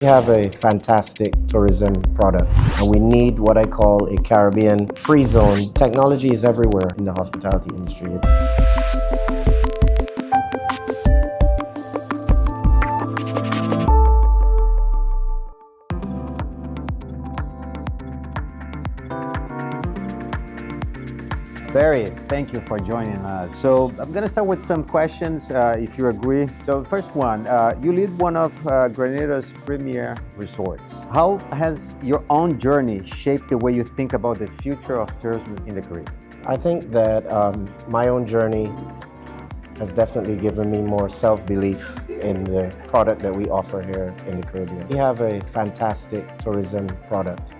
We have a fantastic tourism product, and we need what I call a Caribbean free zone. Technology is everywhere in the hospitality industry. Barry, thank you for joining us. So I'm going to start with some questions, if you agree. So first one, you lead one of Grenada's premier resorts. How has your own journey shaped the way you think about the future of tourism in the Caribbean? I think that my own journey has definitely given me more self-belief in the product that we offer here in the Caribbean. We have a fantastic tourism product,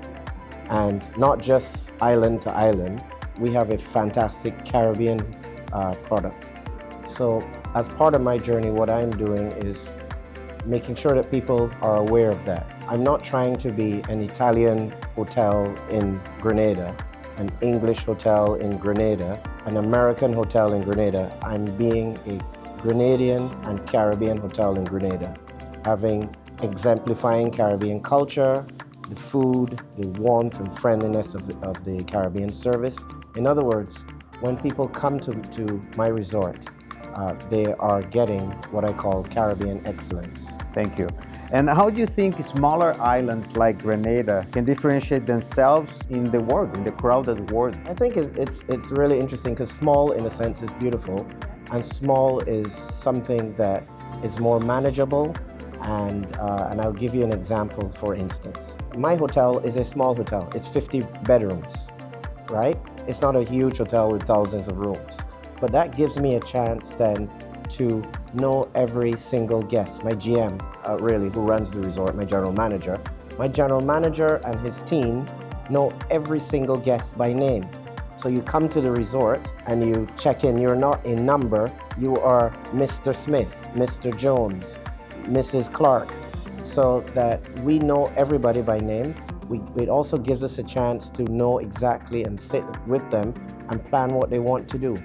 and not just island to island. We have a fantastic Caribbean product. So as part of my journey, what I'm doing is making sure that people are aware of that. I'm not trying to be an Italian hotel in Grenada, an English hotel in Grenada, an American hotel in Grenada. I'm being a Grenadian and Caribbean hotel in Grenada, exemplifying Caribbean culture, the food, the warmth and friendliness of the Caribbean service. In other words, when people come to my resort, they are getting what I call Caribbean excellence. Thank you. And how do you think smaller islands like Grenada can differentiate themselves in the world, in the crowded world? I think it's really interesting because small, in a sense, is beautiful, and small is something that is more manageable. And I'll give you an example. For instance, my hotel is a small hotel. It's 50 bedrooms, right? It's not a huge hotel with thousands of rooms, but that gives me a chance then to know every single guest. My GM, really, who runs the resort, my general manager and his team know every single guest by name. So you come to the resort and you check in. You're not a number, you are Mr. Smith, Mr. Jones, Mrs. Clark, so that we know everybody by name. It also gives us a chance to know exactly and sit with them and plan what they want to do.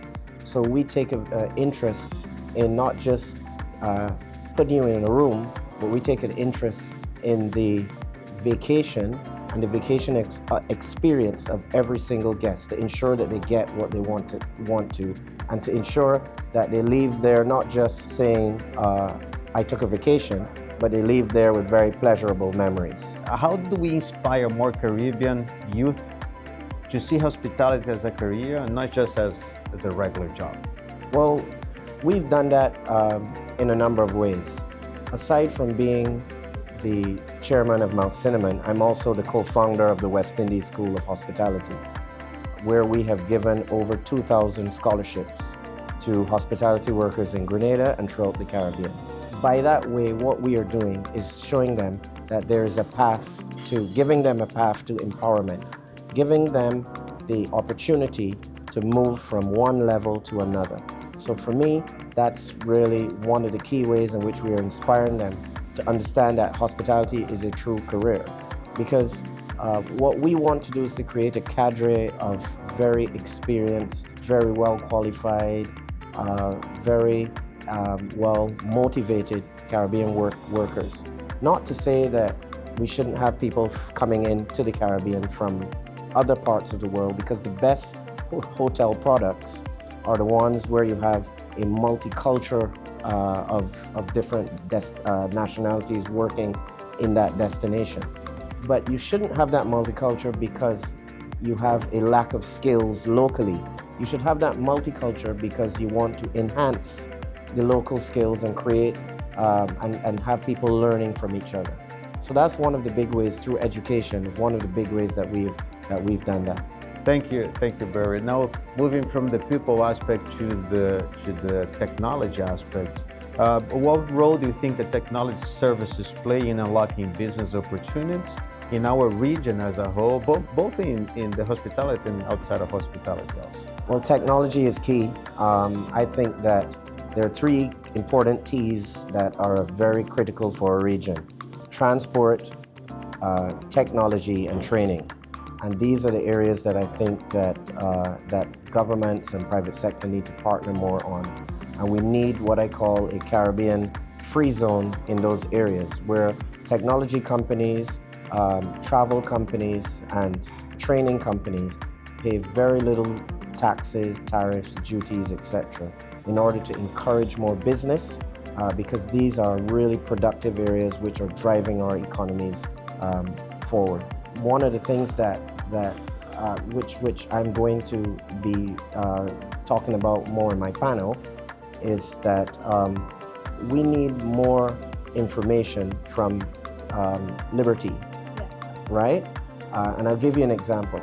So we take an interest in not just putting you in a room, but we take an interest in the vacation and the vacation experience of every single guest, to ensure that they get what they want to, and to ensure that they leave there not just saying, I took a vacation, but they leave there with very pleasurable memories. How do we inspire more Caribbean youth to see hospitality as a career and not just as a regular job? Well, we've done that in a number of ways. Aside from being the chairman of Mount Cinnamon, I'm also the co-founder of the West Indies School of Hospitality, where we have given over 2,000 scholarships to hospitality workers in Grenada and throughout the Caribbean. By that way, what we are doing is showing them that there is a path to, giving them a path to empowerment, giving them the opportunity to move from one level to another. So for me, that's really one of the key ways in which we are inspiring them to understand that hospitality is a true career. Because what we want to do is to create a cadre of very experienced, very well qualified, very well motivated Caribbean workers. Not to say that we shouldn't have people coming into the Caribbean from other parts of the world, because the best hotel products are the ones where you have a multicultural of different nationalities working in that destination. But you shouldn't have that multicultural because you have a lack of skills locally. You should have that multicultural because you want to enhance the local skills and create and have people learning from each other. So that's one of the big ways, through education, one of the big ways that we've done that. Thank you, Barry. Now, moving from the people aspect to the technology aspect, what role do you think the technology services play in unlocking business opportunities in our region as a whole, both in the hospitality and outside of hospitality also? Well, technology is key. I think that there are three important T's that are very critical for a region: transport, technology, and training. And these are the areas that I think that governments and private sector need to partner more on. And we need what I call a Caribbean free zone in those areas, where technology companies, travel companies, and training companies pay very little taxes, tariffs, duties, etc. in order to encourage more business because these are really productive areas which are driving our economies forward. One of the things which I'm going to be talking about more in my panel is that we need more information from Liberty, right? And I'll give you an example.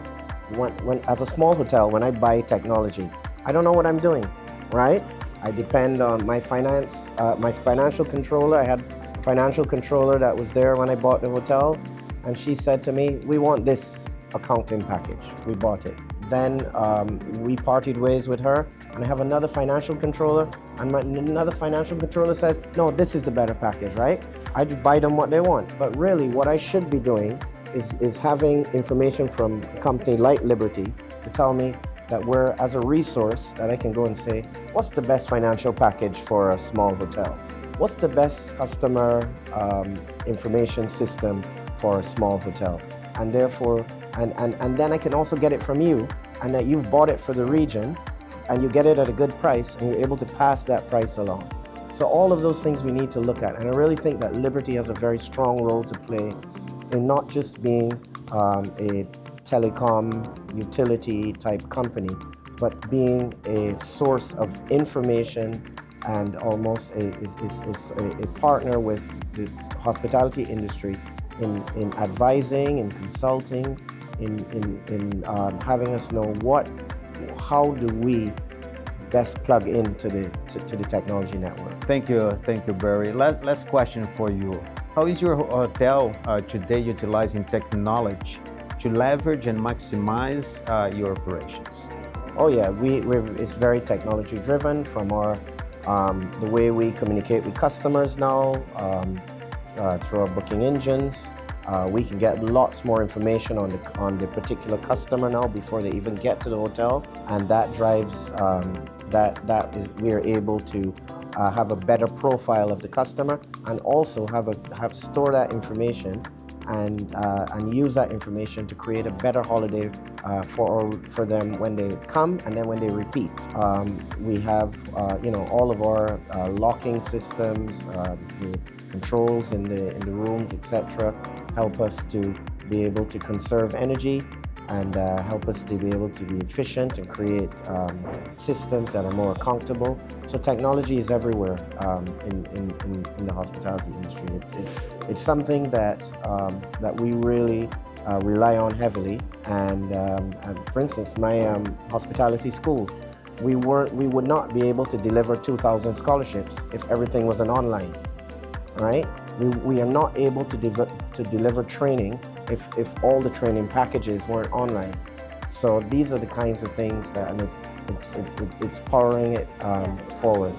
When as a small hotel, when I buy technology, I don't know what I'm doing, right? I depend on my financial controller. I had a financial controller that was there when I bought the hotel, and she said to me, "We want this accounting package." We bought it. Then we parted ways with her, and I have another financial controller, and another financial controller says, "No, this is the better package," right? I just buy them what they want. But really, what I should be doing is having information from a company like Liberty to tell me that we're as a resource that I can go and say, what's the best financial package for a small hotel? What's the best customer information system for a small hotel? And therefore, and then I can also get it from you, and that you've bought it for the region, and you get it at a good price, and you're able to pass that price along. So all of those things we need to look at, and I really think that Liberty has a very strong role to play in not just being a telecom utility type company, but being a source of information and almost a partner with the hospitality industry in advising, in consulting, in having us know how do we best plug into the technology network. Thank you, Barry. Last question for you. How is your hotel today utilizing technology to leverage and maximize your operations? Oh yeah, it's very technology driven from the way we communicate with customers now through our booking engines. We can get lots more information on the particular customer now before they even get to the hotel, and that drives we are able to have a better profile of the customer, and also store that information and use that information to create a better holiday for them when they come and then when they repeat. We have all of our locking systems, the controls in the rooms, etc., help us to be able to conserve energy and help us to be able to be efficient and create systems that are more accountable. So technology is everywhere in the hospitality industry. It's something that we really rely on heavily. And for instance, my hospitality school, we would not be able to deliver 2,000 scholarships if everything was an online, right? We are not able to deliver training if all the training packages weren't online. So these are the kinds of things that it's powering it forward.